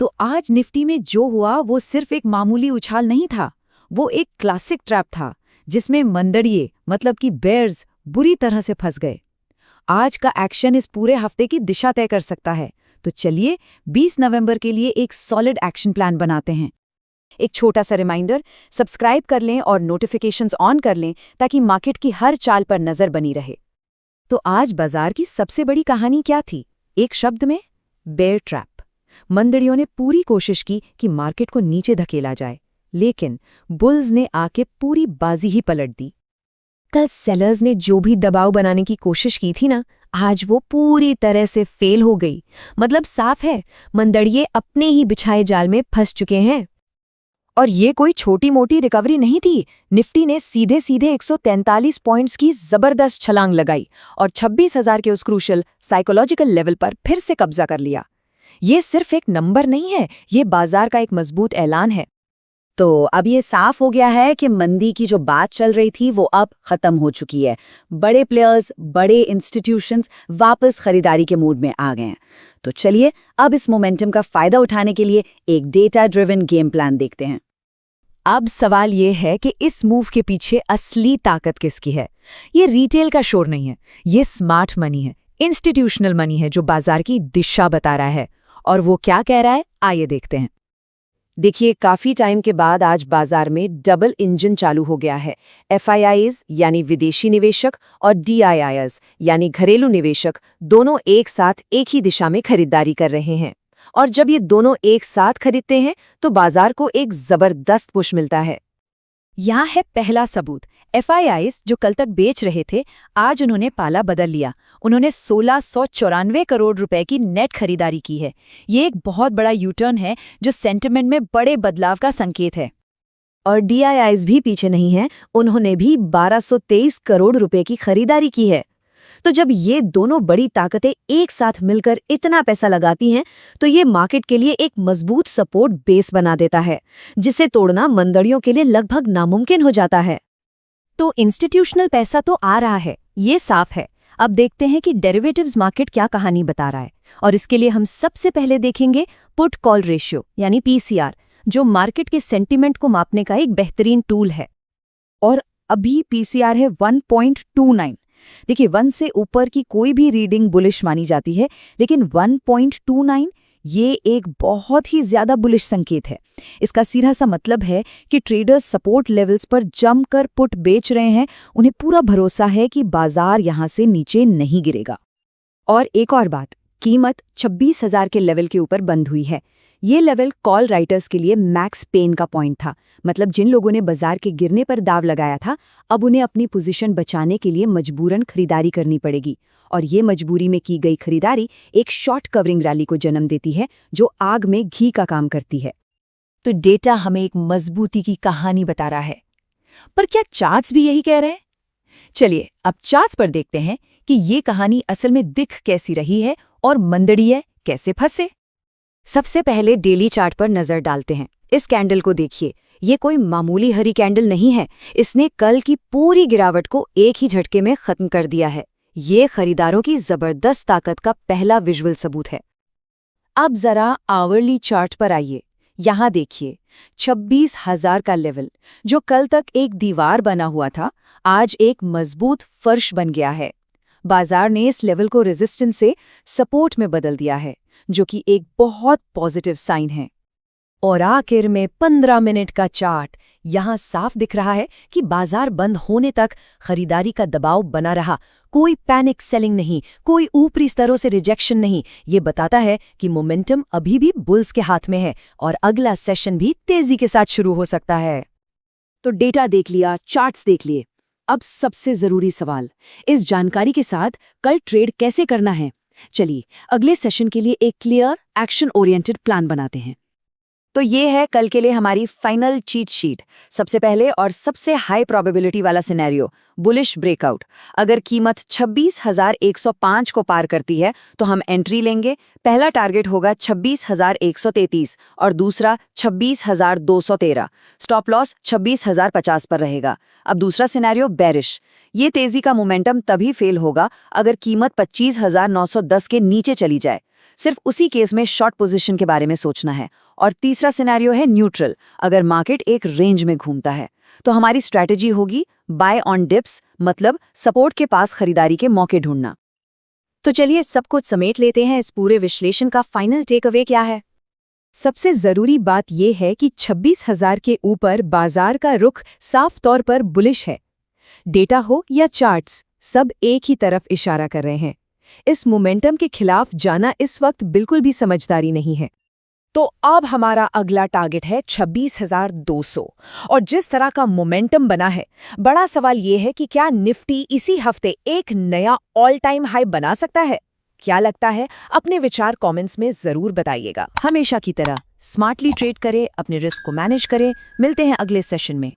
तो आज निफ्टी में जो हुआ वो सिर्फ एक मामूली उछाल नहीं था, वो एक क्लासिक ट्रैप था जिसमें मंदड़िए मतलब कि बेयर्स बुरी तरह से फंस गए। आज का एक्शन इस पूरे हफ्ते की दिशा तय कर सकता है। तो चलिए 20 नवंबर के लिए एक सॉलिड एक्शन प्लान बनाते हैं। एक छोटा सा रिमाइंडर, सब्सक्राइब कर लें और नोटिफिकेशंस ऑन कर लें ताकि मार्केट की हर चाल पर नजर बनी रहे। तो आज बाजार की सबसे बड़ी कहानी क्या थी? एक शब्द में, बेयर ट्रैप। मंदड़ियों ने पूरी कोशिश की कि मार्केट को नीचे धकेला जाए, लेकिन बुल्स ने आके पूरी बाजी ही पलट दी। कल सेलर्स ने जो भी दबाव बनाने की कोशिश की थी ना, आज वो पूरी तरह से फेल हो गई। मतलब साफ है, मंदड़िए अपने ही बिछाए जाल में फंस चुके हैं। और ये कोई छोटी मोटी रिकवरी नहीं थी। निफ्टी ने सीधे सीधे 143 पॉइंट्स की जबरदस्त छलांग लगाई और 26,000 के उस क्रूशल साइकोलॉजिकल लेवल पर फिर से कब्जा कर लिया। ये सिर्फ एक नंबर नहीं है, ये बाजार का एक मजबूत ऐलान है। तो अब ये साफ हो गया है कि मंदी की जो बात चल रही थी वो अब खत्म हो चुकी है। बड़े प्लेयर्स, बड़े इंस्टीट्यूशंस वापस खरीदारी के मूड में आ गए हैं। तो चलिए अब इस मोमेंटम का फायदा उठाने के लिए एक डेटा ड्रिवन गेम प्लान देखते हैं। अब सवाल ये है कि इस मूव के पीछे असली ताकत किसकी है? ये रिटेल का शोर नहीं है, ये स्मार्ट मनी है, इंस्टीट्यूशनल मनी है जो बाजार की दिशा बता रहा है। और वो क्या कह रहा है, आइए देखते हैं। देखिए, काफी टाइम के बाद आज बाजार में डबल इंजन चालू हो गया है। FIIs यानी विदेशी निवेशक और DIIs यानी घरेलू निवेशक दोनों एक साथ एक ही दिशा में खरीदारी कर रहे हैं। और जब ये दोनों एक साथ खरीदते हैं तो बाजार को एक जबरदस्त पुश मिलता है। यहाँ है पहला सबूत। FIIs जो कल तक बेच रहे थे, आज उन्होंने पाला बदल लिया। उन्होंने 1694 करोड़ रुपए की नेट खरीदारी की है। ये एक बहुत बड़ा यूटर्न है जो सेंटिमेंट में बड़े बदलाव का संकेत है। और DIIs भी पीछे नहीं हैं, उन्होंने भी 1223 करोड़ रुपए की खरीदारी की है। तो जब ये दोनों बड़ी ताकतें एक साथ मिलकर इतना पैसा लगाती हैं, तो ये मार्केट के लिए एक मजबूत सपोर्ट बेस बना देता है, जिसे तोड़ना मंदड़ियों के लिए लगभग नामुमकिन हो जाता है। तो इंस्टीट्यूशनल पैसा तो आ रहा है, ये साफ है। अब देखते हैं कि डेरिवेटिव्स मार्केट क्या कहानी बता रहा है। और इसके लिए हम सबसे पहले देखेंगे पुट कॉल रेशियो यानी PCR, जो मार्केट के सेंटिमेंट को मापने का एक बेहतरीन टूल है। और अभी PCR है 1.29। देखिए, 1 से ऊपर की कोई भी रीडिंग बुलिश मानी जाती है, लेकिन 1.29 ये एक बहुत ही ज्यादा बुलिश संकेत है। इसका सीधा सा मतलब है कि ट्रेडर्स सपोर्ट लेवल्स पर जमकर पुट बेच रहे हैं। उन्हें पूरा भरोसा है कि बाजार यहां से नीचे नहीं गिरेगा। और एक और बात, कीमत 26,000 के लेवल के ऊपर बंद हुई है। ये लेवल कॉल राइटर्स के लिए मैक्स पेन का पॉइंट था। मतलब जिन लोगों ने बाजार के गिरने पर दाव लगाया था, अब उन्हें अपनी पोजीशन बचाने के लिए मजबूरन खरीदारी करनी पड़ेगी। और ये मजबूरी में की गई खरीदारी एक शॉर्ट कवरिंग रैली को जन्म देती है, जो आग में घी का काम करती है। तो डेटा हमें एक मजबूती की कहानी बता रहा है। पर क्या चार्ट्स भी यही कह रहे हैं? चलिए अब चार्ट्स पर देखते हैं कि ये कहानी असल में दिख कैसी रही है और मंदड़िए कैसे फंसे। सबसे पहले डेली चार्ट पर नजर डालते हैं। इस कैंडल को देखिए, ये कोई मामूली हरी कैंडल नहीं है। इसने कल की पूरी गिरावट को एक ही झटके में खत्म कर दिया है। ये खरीदारों की जबरदस्त ताकत का पहला विजुअल सबूत है। अब जरा आवरली चार्ट पर आइए। यहाँ देखिए, 26,000 का लेवल जो कल तक एक दीवार बना हुआ था, आज एक मजबूत फर्श बन गया है। बाजार ने इस लेवल को रेजिस्टेंस से सपोर्ट में बदल दिया है, जो कि एक बहुत पॉजिटिव साइन है। और आखिर में 15 मिनट का चार्ट, यहाँ साफ दिख रहा है कि बाजार बंद होने तक खरीदारी का दबाव बना रहा। कोई पैनिक सेलिंग नहीं, कोई ऊपरी स्तरों से रिजेक्शन नहीं। ये बताता है कि मोमेंटम अभी भी बुल्स के हाथ में है और अगला सेशन भी तेजी के साथ शुरू हो सकता है। तो डेटा देख लिया, चार्ट्स देख लिए। अब सबसे जरूरी सवाल, इस जानकारी के साथ कल ट्रेड कैसे करना है? चलिए अगले सेशन के लिए एक क्लियर एक्शन ओरिएंटेड प्लान बनाते हैं। तो ये है कल के लिए हमारी फाइनल चीट शीट। सबसे पहले और सबसे हाई प्रोबेबिलिटी वाला सिनेरियो, बुलिश ब्रेकआउट। अगर कीमत 26,105 को पार करती है तो हम एंट्री लेंगे। पहला टारगेट होगा 26,133 और दूसरा 26,213। स्टॉप लॉस 26,050 पर रहेगा। अब दूसरा सिनेरियो बेरिश, ये तेजी का मोमेंटम तभी फेल होगा अगर कीमत 25,910 के नीचे चली जाए। सिर्फ उसी केस में शॉर्ट पोजीशन के बारे में सोचना है। और तीसरा सिनेरियो है न्यूट्रल, अगर मार्केट एक रेंज में घूमता है तो हमारी स्ट्रैटेजी होगी बाय ऑन डिप्स, मतलब सपोर्ट के पास खरीदारी के मौके ढूंढना। तो चलिए सब कुछ समेट लेते हैं, इस पूरे विश्लेषण का फाइनल टेक अवे क्या है? सबसे जरूरी बात यह है कि 26,000 के ऊपर बाजार का रुख साफ तौर पर बुलिश है। डेटा हो या चार्ट्स, सब एक ही तरफ इशारा कर रहे हैं। इस मोमेंटम के खिलाफ जाना इस वक्त बिल्कुल भी समझदारी नहीं है। तो अब हमारा अगला टारगेट है 26,200। और जिस तरह का मोमेंटम बना है, बड़ा सवाल ये है कि क्या निफ्टी इसी हफ्ते एक नया ऑल टाइम हाई बना सकता है? क्या लगता है? अपने विचार कमेंट्स में जरूर बताइएगा। हमेशा की तरह स्मार्टली ट्रेड करें, अपने रिस्क को मैनेज करें। मिलते हैं अगले सेशन में।